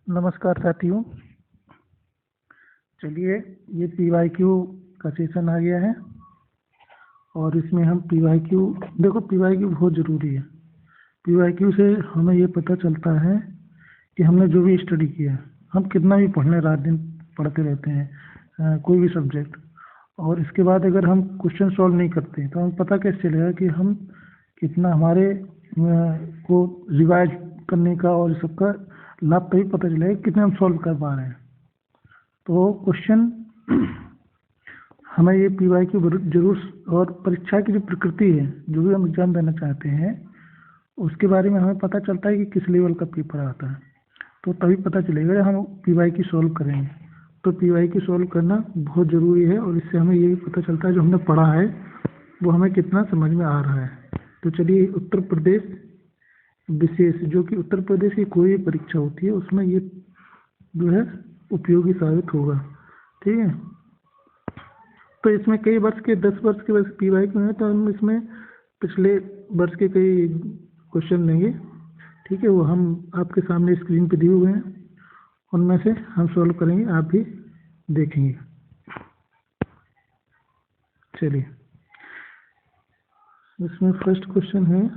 नमस्कार साथियों। चलिए, ये PYQ का सेशन आ गया है और इसमें हम PYQ देखो, PYQ बहुत ज़रूरी है। PYQ से हमें ये पता चलता है कि हमने जो भी स्टडी किया है, हम कितना भी पढ़ लें, रात दिन पढ़ते रहते हैं कोई भी सब्जेक्ट, और इसके बाद अगर हम क्वेश्चन सॉल्व नहीं करते तो हमें पता कैसे चलेगा कि हम कितना हमारे को रिवाइज करने का और सबका लाभ तभी पता चलेगा कि कितने हम सॉल्व कर पा रहे हैं। तो क्वेश्चन हमें ये PYQ जरूर, और परीक्षा की जो प्रकृति है, जो भी हम एग्जाम देना चाहते हैं उसके बारे में हमें पता चलता है कि किस लेवल का पेपर आता है, तो तभी पता चलेगा कि हम PYQ सॉल्व करेंगे। तो PYQ सॉल्व करना बहुत ज़रूरी है और इससे हमें ये भी पता चलता है जो हमने पढ़ा है वो हमें कितना समझ में आ रहा है। तो चलिए, उत्तर प्रदेश विशेष, जो कि उत्तर प्रदेश की कोई भी परीक्षा होती है उसमें ये जो है उपयोगी साबित होगा। ठीक है, तो इसमें कई वर्ष के 10 वर्ष के वैसे PYQ हैं, तो हम इसमें पिछले वर्ष के कई क्वेश्चन लेंगे। ठीक है, वो हम आपके सामने स्क्रीन पे दिए हुए हैं, उनमें से हम सॉल्व करेंगे, आप भी देखेंगे। चलिए, इसमें फर्स्ट क्वेश्चन है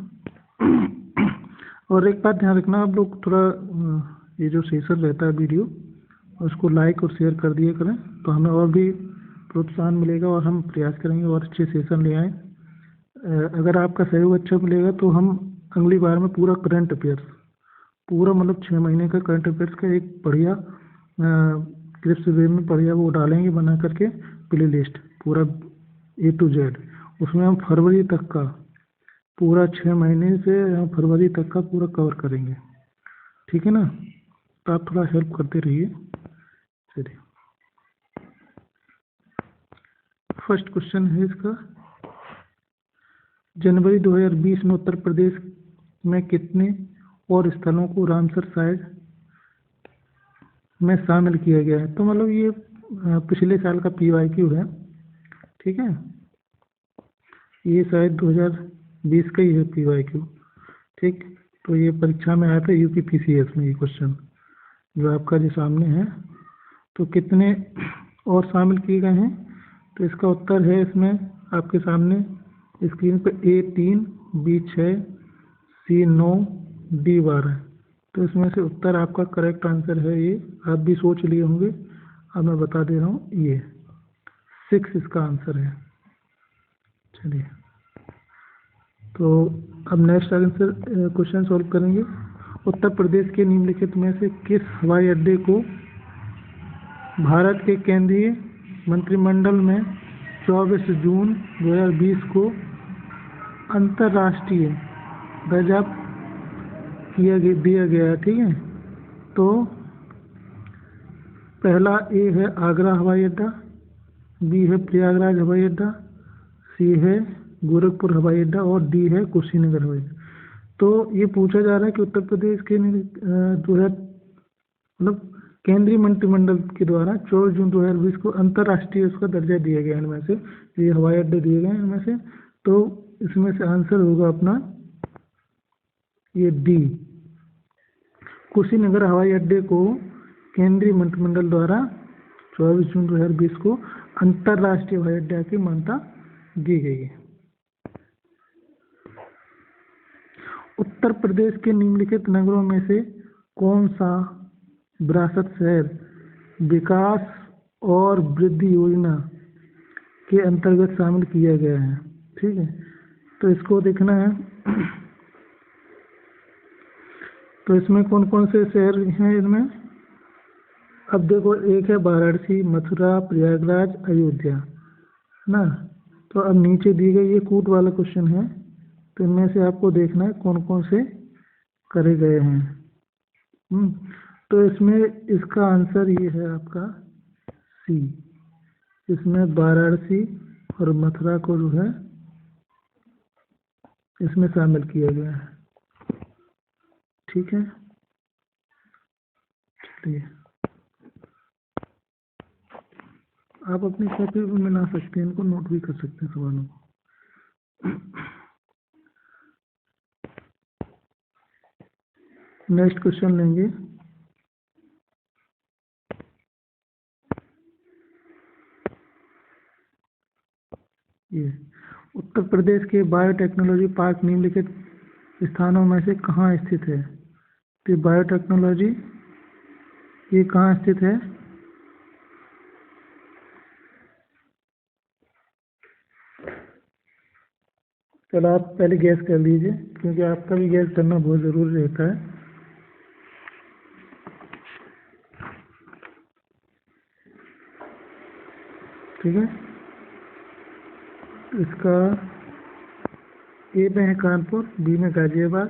और एक बात ध्यान रखना, आप लोग थोड़ा ये जो सेशन रहता है वीडियो, उसको लाइक और शेयर कर दिया करें, तो हमें और भी प्रोत्साहन मिलेगा और हम प्रयास करेंगे और अच्छे सेशन ले आएँ। अगर आपका सहयोग अच्छा मिलेगा तो हम अगली बार में पूरा करंट अफेयर्स, पूरा मतलब 6 महीने का करंट अफेयर्स का एक बढ़िया क्लिप्स वे में बढ़िया वो डालेंगे बना करके प्ले लिस्ट, पूरा A to Z। उसमें हम फरवरी तक का पूरा 6 महीने से फरवरी तक का पूरा कवर करेंगे। ठीक है ना, तो आप थोड़ा हेल्प करते रहिए। चलिए, फर्स्ट क्वेश्चन है इसका, जनवरी 2020 में उत्तर प्रदेश में कितने और स्थलों को रामसर साइट में शामिल किया गया है? तो मतलब ये पिछले साल का PYQ है। ठीक है, ये शायद 2020 का ही है PYQ। ठीक, तो ये परीक्षा में आया था UPPCS में, ये क्वेश्चन जो आपका जो सामने है। तो कितने और शामिल किए गए हैं? तो इसका उत्तर है इसमें आपके सामने स्क्रीन पे A 3, B 6, C 9, D 12। तो इसमें से उत्तर आपका करेक्ट आंसर है ये। आप भी सोच लिए होंगे, अब मैं बता दे रहा हूँ, ये 6 इसका आंसर है। चलिए, तो अब नेक्स्ट आंसर क्वेश्चन सॉल्व करेंगे। उत्तर प्रदेश के निम्नलिखित में से किस हवाई अड्डे को भारत के केंद्रीय मंत्रिमंडल में 24 जून 2020 को अंतर्राष्ट्रीय दर्जा दिया गया है? ठीक है, तो पहला A है आगरा हवाई अड्डा, B है प्रयागराज हवाई अड्डा, C है गोरखपुर हवाई अड्डा और D है कुशीनगर हवाई अड्डा। तो ये पूछा जा रहा है कि उत्तर प्रदेश के मतलब केंद्रीय मंत्रिमंडल के द्वारा 24 जून 2020 को अंतर्राष्ट्रीय उसका दर्जा दिया गया है इनमें से, ये हवाई अड्डे दिए गए हैं इनमें से। तो इसमें से आंसर होगा अपना ये D, कुशीनगर हवाई अड्डे को केंद्रीय मंत्रिमंडल द्वारा 24 जून 2020 को अंतर्राष्ट्रीय हवाई अड्डा की मान्यता दी गई है। उत्तर प्रदेश के निम्नलिखित नगरों में से कौन सा विरासत शहर विकास और वृद्धि योजना के अंतर्गत शामिल किया गया है? ठीक है, तो इसको देखना है। तो इसमें कौन कौन से शहर हैं इनमें? अब देखो, एक है वाराणसी, मथुरा, प्रयागराज, अयोध्या ना। तो अब नीचे दी गई ये कूट वाला क्वेश्चन है, तो इनमें से आपको देखना है कौन कौन से करे गए हैं। तो इसमें इसका आंसर ये है आपका C, इसमें वाराणसी और मथुरा को जो है इसमें शामिल किया गया है। ठीक है, चलिए, आप अपनी कॉपी में बना सकते हैं, इनको नोट भी कर सकते हैं सवालों को। नेक्स्ट क्वेश्चन लेंगे। ये उत्तर प्रदेश के बायोटेक्नोलॉजी पार्क निम्नलिखित स्थानों में से कहाँ स्थित है? तो बायोटेक्नोलॉजी ये कहाँ स्थित है? चलो आप पहले गैस कर लीजिए, क्योंकि आपका भी गैस करना बहुत ज़रूरी रहता है। ठीक है, इसका ए में है कानपुर, बी में गाजियाबाद,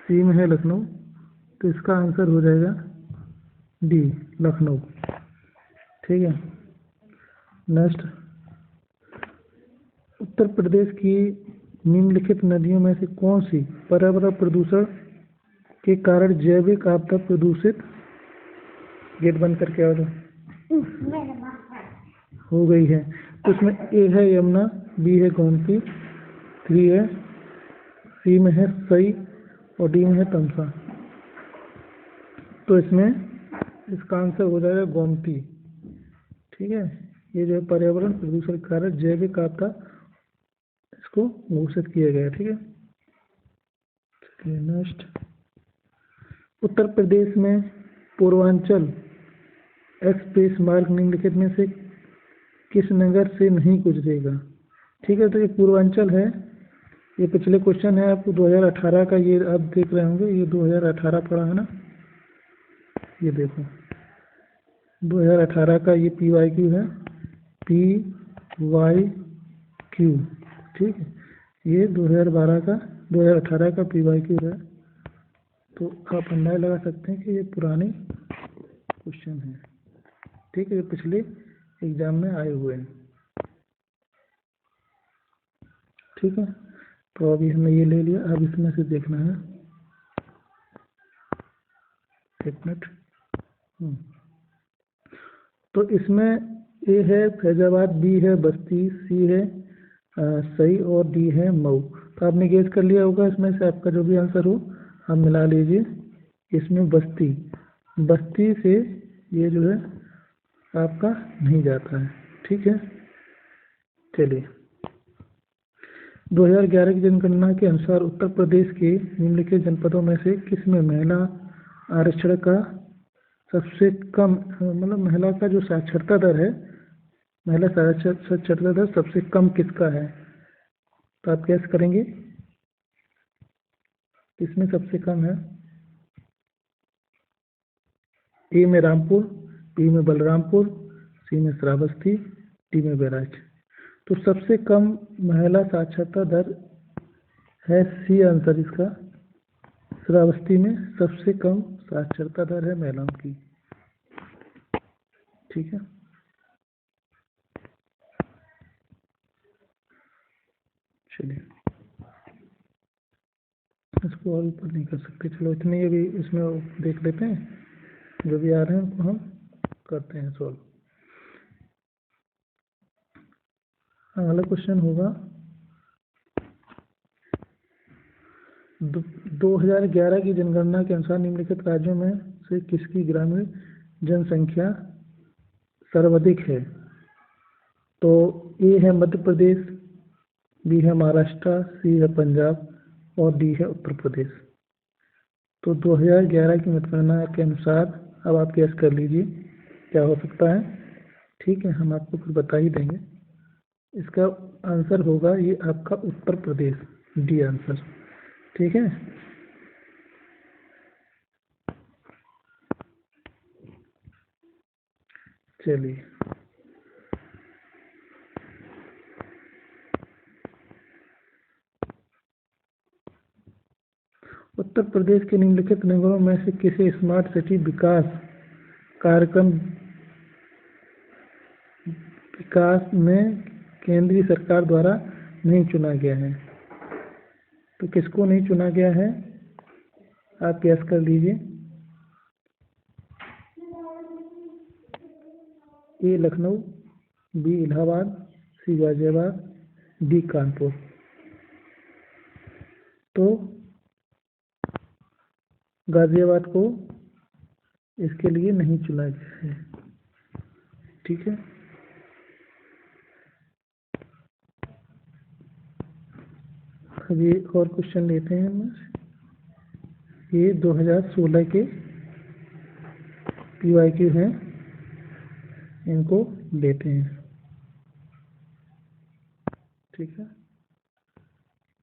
सी में है लखनऊ। तो इसका आंसर हो जाएगा डी, लखनऊ। ठीक है, नेक्स्ट, उत्तर प्रदेश की निम्नलिखित नदियों में से कौन सी पर्यावरण प्रदूषण के कारण जैविक आपदा प्रदूषित, गेट बंद करके आओ हो गई है? तो इसमें ए है यमुना, बी है गोमती, सी में है सई और डी में है तमसा। तो इसमें इसका आंसर हो जाएगा गोमती। ठीक है, ये जो पर्यावरण प्रदूषण के कारण जैविक आपदा इसको घोषित किया गया। ठीक है, चलिए नेक्स्ट, उत्तर प्रदेश में पूर्वांचल एक्सप्रेस मार्ग निम्नलिखित में से किस नगर से नहीं गुजरेगा? ठीक है, तो ये पूर्वांचल है, ये पिछले क्वेश्चन है आपको 2018 का, ये आप देख रहे होंगे, ये 2018 पढ़ा है ना, ये देखो 2018 का ये PYQ है, PYQ। ठीक है, ये 2018 का PYQ है। तो आप अंदाजा लगा सकते हैं कि ये पुराने क्वेश्चन है। ठीक है, ये पिछले एग्जाम में आए हुए हैं। ठीक है, तो अभी हमने ये ले लिया, अब इसमें से देखना है, एक मिनट। तो इसमें ए है फैजाबाद, बी है बस्ती, सी है सही और डी है मऊ। तो आपने गेस कर लिया होगा, इसमें से आपका जो भी आंसर हो आप मिला लीजिए। इसमें बस्ती से ये जो है आपका नहीं जाता है। ठीक है, चलिए, 2011 की जनगणना के अनुसार उत्तर प्रदेश के निम्नलिखित जनपदों में से किसमें महिला आरक्षण का सबसे कम, मतलब महिला का जो साक्षरता दर है, महिला साक्षरता दर सबसे कम किसका है? तो आप कैसे करेंगे, किसमें सबसे कम है? ए में रामपुर, बी में बलरामपुर, सी में श्रावस्ती, डी में बैराज। तो सबसे कम महिला साक्षरता दर है सी आंसर इसका, श्रावस्ती में सबसे कम साक्षरता दर है महिलाओं की। ठीक है, चलिए इसको और ऊपर नहीं कर सकते, चलो इतने ही भी इसमें देख लेते हैं, जो भी आ रहे हैं उनको हम करते हैं सॉल्व। अगला क्वेश्चन होगा 2011 की जनगणना के अनुसार निम्नलिखित राज्यों में से किसकी ग्रामीण जनसंख्या सर्वाधिक है? तो ए है मध्य प्रदेश, बी है महाराष्ट्र, सी है पंजाब और डी है उत्तर प्रदेश। तो 2011 की मतगणना के अनुसार अब आप गैस कर लीजिए क्या हो सकता है। ठीक है, हम आपको फिर बता ही देंगे। इसका आंसर होगा ये आपका उत्तर प्रदेश, डी आंसर। ठीक है, चलिए उत्तर प्रदेश के निम्नलिखित नगरों में से किसे स्मार्ट सिटी विकास कार्यक्रम विकास में केंद्रीय सरकार द्वारा नहीं चुना गया है? तो किसको नहीं चुना गया है आप गैस कर लीजिए। ए लखनऊ, बी इलाहाबाद, सी गाजियाबाद, डी कानपुर। तो गाजियाबाद को इसके लिए नहीं चुना गया है। ठीक है, अब ये और क्वेश्चन लेते हैं हम। ये 2016 के PYQ हैं, इनको लेते हैं। ठीक है,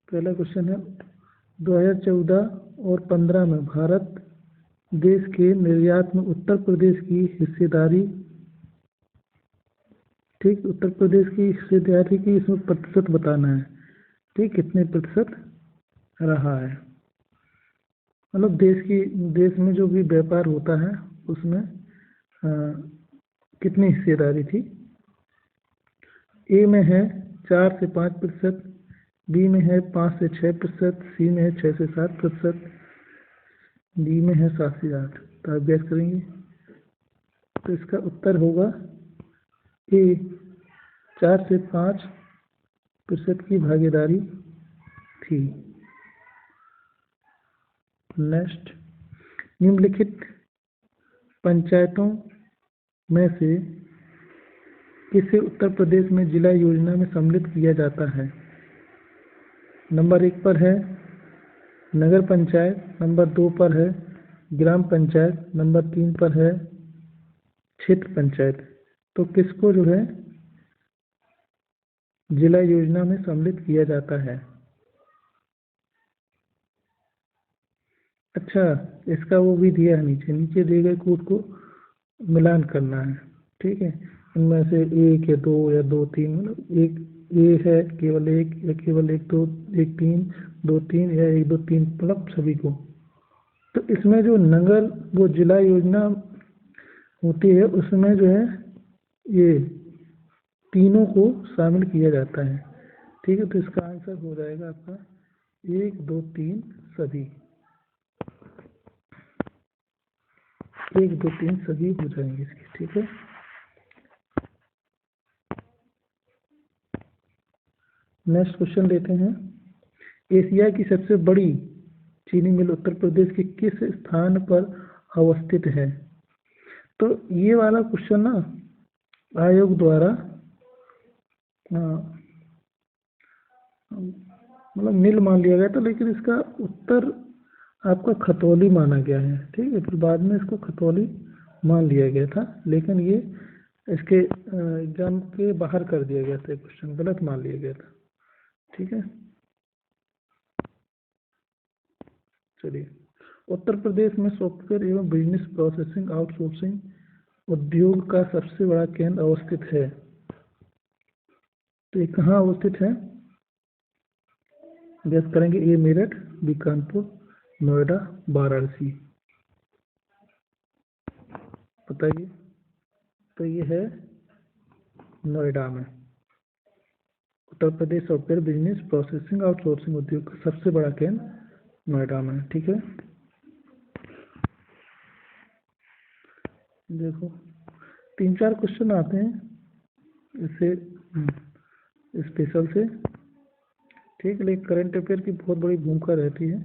पहला क्वेश्चन है 2014 और 15 में भारत देश के निर्यात में उत्तर प्रदेश की हिस्सेदारी, ठीक, उत्तर प्रदेश की हिस्सेदारी की इसमें प्रतिशत बताना है। ठीक, कितने प्रतिशत रहा है, मतलब देश में जो भी व्यापार होता है उसमें कितनी हिस्सेदारी थी। ए में है 4 से 5%, बी में है 5 से 6%, सी में है 6 से 7%, डी में है 7 से 8। तो आप गैस करेंगे, तो इसका उत्तर होगा ए, 4 से 5% की भागीदारी थी। नेक्स्ट, निम्नलिखित पंचायतों में से किसे उत्तर प्रदेश में जिला योजना में सम्मिलित किया जाता है। नंबर 1 पर है नगर पंचायत, नंबर 2 पर है ग्राम पंचायत, नंबर 3 पर है क्षेत्र पंचायत। तो किसको जो है जिला योजना में सम्मिलित किया जाता है। अच्छा, इसका वो भी दिया है, नीचे नीचे दिए गए कोड को मिलान करना है। ठीक है, इनमें से एक या दो या दो तीन, मतलब एक ए है केवल एक, या केवल एक दो, एक तीन, दो तीन, या एक दो तीन, मतलब सभी को। तो इसमें जो नगर वो जिला योजना होती है उसमें जो है ये तीनों को शामिल किया जाता है। ठीक है, तो इसका आंसर हो जाएगा आपका 1 2 3 सभी, 1 2 3 सभी हो जाएंगे इसके। ठीक है, नेक्स्ट क्वेश्चन लेते हैं। एशिया की सबसे बड़ी चीनी मिल उत्तर प्रदेश के किस स्थान पर अवस्थित है। तो ये वाला क्वेश्चन ना आयोग द्वारा मतलब मिल मान लिया गया था, लेकिन इसका उत्तर आपका खतौली माना गया है। ठीक है, फिर बाद में इसको खतौली मान लिया गया था, लेकिन ये इसके एग्जाम के बाहर कर दिया गया था, क्वेश्चन गलत मान लिया गया था। ठीक है, चलिए, उत्तर प्रदेश में सॉफ्टवेयर एवं बिजनेस प्रोसेसिंग आउटसोर्सिंग उद्योग का सबसे बड़ा केंद्र अवस्थित है। तो ये कहाँ अवस्थित है, गैस करेंगे। ए मेरठ, बी कानपुर, नोएडा, वाराणसी, बताइए। तो ये है नोएडा में। Uttar Pradesh software business processing outsourcing उद्योग का सबसे बड़ा केंद्र नोएडा में। ठीक है, देखो 3-4 क्वेश्चन आते हैं इससे स्पेशल से। ठीक है, लेकिन करंट अफेयर की बहुत बड़ी भूमिका रहती है।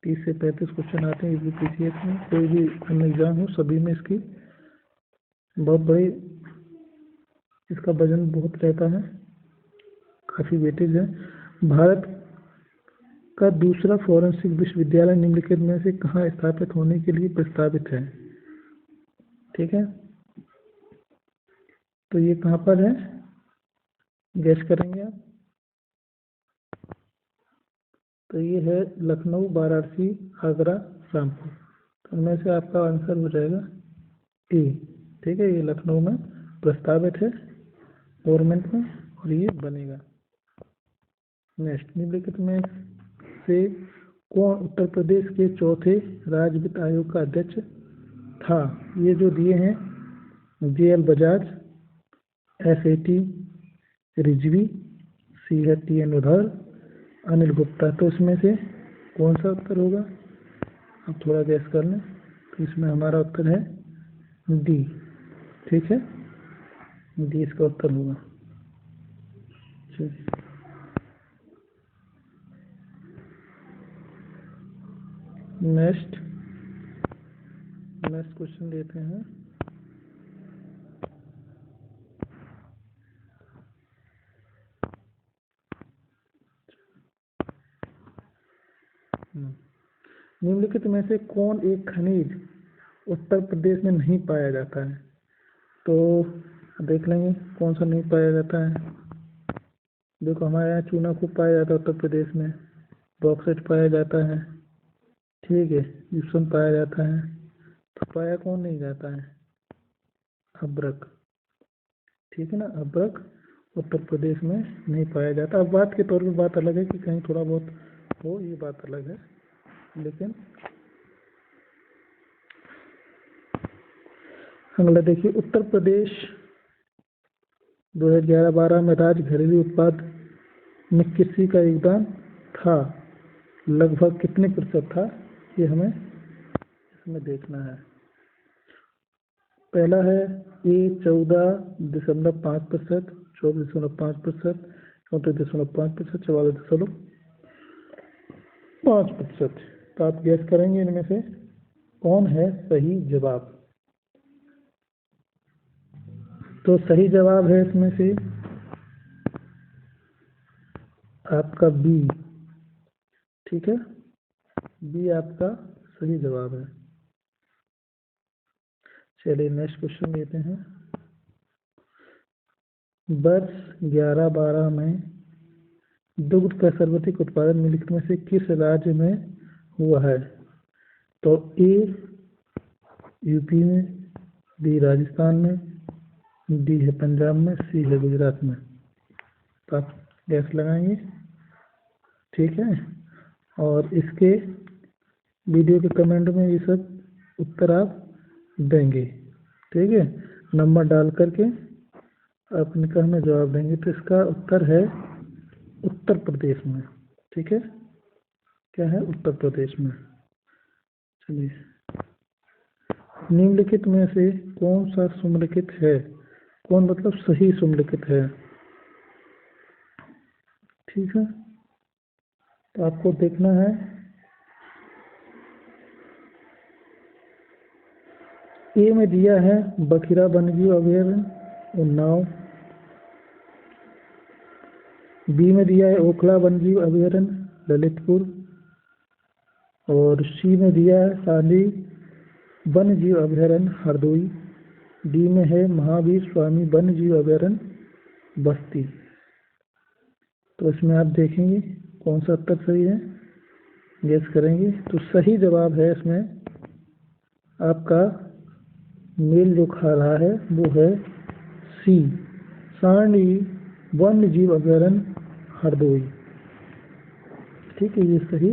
30 से 35 क्वेश्चन आते हैं यूपीपीसीएस में, कोई भी अन्य एग्जाम हो सभी में इसकी बहुत बड़ी, इसका वजन बहुत रहता है, काफ़ी वेटेज है। भारत का दूसरा फॉरेंसिक विश्वविद्यालय निम्नलिखित में से कहाँ स्थापित होने के लिए प्रस्तावित है। ठीक है, तो ये कहाँ पर है, गैस करेंगे आप। तो ये है लखनऊ, वाराणसी, आगरा, रामपुर। तो इनमें से आपका आंसर हो जाएगा ए। ठीक है, ये लखनऊ में प्रस्तावित है गवर्नमेंट में, और ये बनेगा। नेक्स्ट, निम्नलिखित में से कौन उत्तर प्रदेश के चौथे राज्य वित्त आयोग का अध्यक्ष था। ये जो दिए हैं JL Bajaj, SAT Rizvi, CHTN उधर, अनिल गुप्ता। तो इसमें से कौन सा उत्तर होगा, अब थोड़ा गैस कर लें। तो इसमें हमारा उत्तर है डी। ठीक है, डी इसका उत्तर होगा। चलिए, नेक्स्ट क्वेश्चन लेते हैं। निम्नलिखित में से कौन एक खनिज उत्तर प्रदेश में नहीं पाया जाता है? तो देख लेंगे कौन सा नहीं पाया जाता है। देखो हमारे यहाँ चूना खूब पाया जाता है उत्तर प्रदेश में, बॉक्साइट पाया जाता है, ठीक है, जिप्सम पाया जाता है। तो पाया कौन नहीं जाता है? अभ्रक, ठीक है ना, अभ्रक उत्तर प्रदेश में नहीं पाया जाता। अब बात के तौर पे बात अलग है कि कहीं थोड़ा बहुत हो, ये बात अलग है, लेकिन अगला देखिए, उत्तर प्रदेश 2011-12 में राज्य घरेलू उत्पाद में कृषि का योगदान था, लगभग कितने प्रतिशत था, ये हमें इसमें देखना है। पहला है ए 14.5%, 24.5%, 34.5%, 44.5%। तो आप गैस करेंगे इनमें से कौन है सही जवाब। तो सही जवाब है इसमें से आपका बी, ठीक है, बी आपका सही जवाब है। चलिए नेक्स्ट क्वेश्चन लेते हैं। वर्ष 11-12 में दुग्ध का सर्वाधिक उत्पादन निम्नलिखित में से किस राज्य में हुआ है? तो ए यूपी में, बी राजस्थान में, डी है पंजाब में, सी है गुजरात में। तो आप गैस लगाएंगे, ठीक है, और इसके वीडियो के कमेंट में ये सब उत्तर आप देंगे, ठीक है, नंबर डाल करके आप इनका हमें जवाब देंगे। तो इसका उत्तर है उत्तर प्रदेश में, ठीक है, क्या है, उत्तर प्रदेश में। चलिए, निम्नलिखित में से कौन सा सुमेलित है, कौन मतलब सही सुमेलित है, ठीक है। तो आपको देखना है, ए में दिया है बखिरा वन्यजीव अभयारण्य उन्नाव, बी में दिया है ओखला वन्यजीव अभयारण्य ललितपुर, और सी में दिया है सांडी वन्यजीव अभयारण्य हरदोई, डी में है महावीर स्वामी वन्यजीव अभयारण्य बस्ती। तो इसमें आप देखेंगे कौन सा उत्तर सही है, गैस करेंगे। तो सही जवाब है इसमें आपका, मेल जो खा रहा है वो है सी, सांडी वन्य जीव अभयारण्य हरदोई, ठीक है, ये सही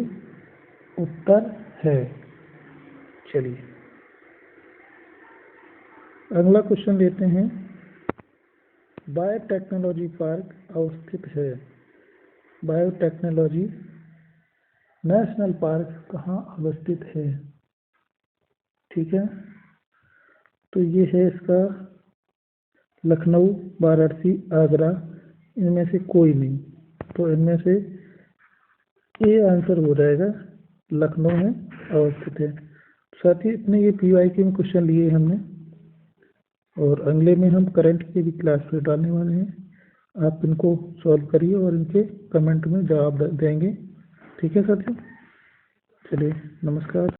उत्तर है। चलिए अगला क्वेश्चन लेते हैं। बायोटेक्नोलॉजी पार्क अवस्थित है, बायोटेक्नोलॉजी नेशनल पार्क कहाँ अवस्थित है, ठीक है। तो ये है इसका लखनऊ, वाराणसी, आगरा, इनमें से कोई नहीं। तो इनमें से ए आंसर हो जाएगा, लखनऊ में अवस्थित है। साथ ही इतने ये PYQ में क्वेश्चन लिए हमने, और अगले में हम करंट के भी क्लास पे डालने वाले हैं। आप इनको सॉल्व करिए और इनके कमेंट में जवाब देंगे, ठीक है साथियों। चलिए नमस्कार।